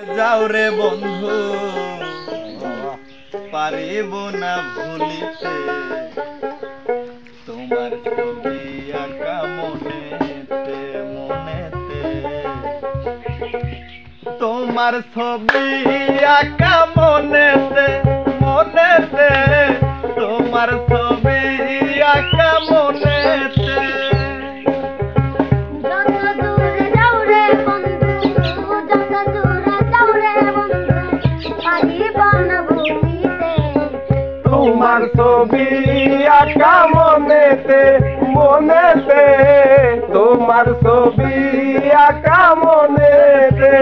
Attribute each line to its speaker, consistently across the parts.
Speaker 1: যাও রে বন্ধু পারিব না ভুলিতে তোমার ছবি আঁকা মনেতে মনেতে তোমার ছবি আঁকা মনেতে মনেতে তোমার ছবি আঁকা মনেতে তোমার ছবি আঁকা মনেতে মনেতে তোমার ছবি আঁকা মনেতে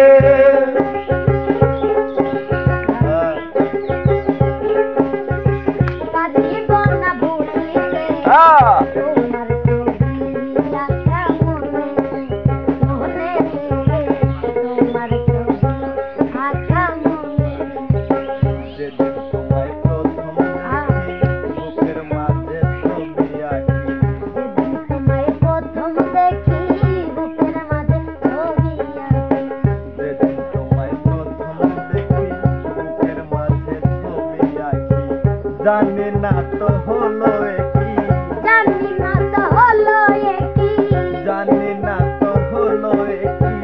Speaker 1: জানি না তো হলো কি
Speaker 2: জানি না তো হলো কি
Speaker 1: জানি না তো হলো কি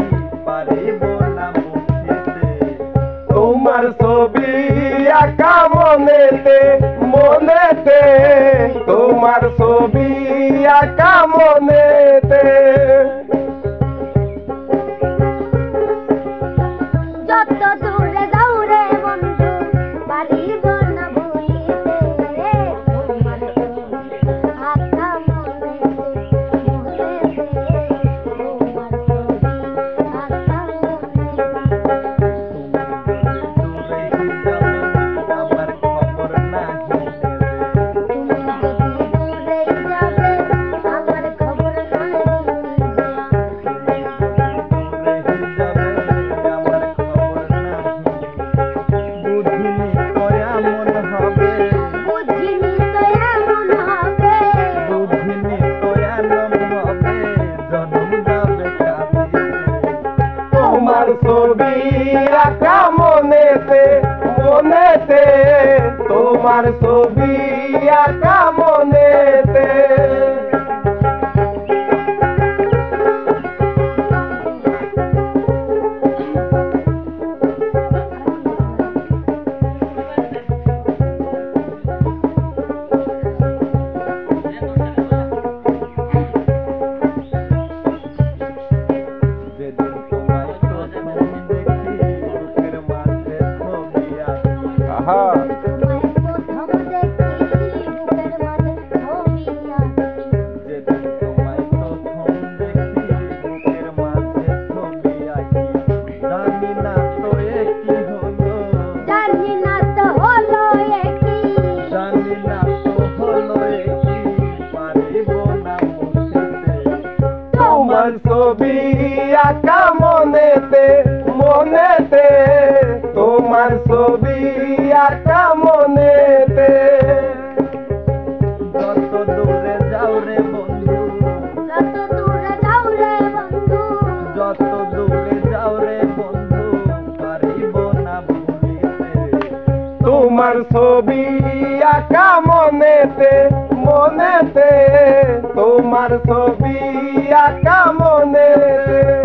Speaker 1: পারিব না মুছিতে তোমার ছবি আঁকা মনেতে মনেতে তোমার ছবি আঁকা মনেতে
Speaker 2: যত দূরে যাও রে বন্ধু পারিব না
Speaker 1: ছবি আঁকা মনেতে মনেতে তোমার ছবি আঁকা মনেতে ছবি আঁকা মনেতে মনেতে তোমার ছবি আঁকা মনেতে যত দূরে যাও রে বন্ধু
Speaker 2: যত দূরে যাও রে বন্ধু
Speaker 1: যত দূরে যাও রে বন্ধু পারিব না ভুলিতে তোমার ছবি আঁকা মনেতে মনেতে তোমার ছবি আঁকা মনেতে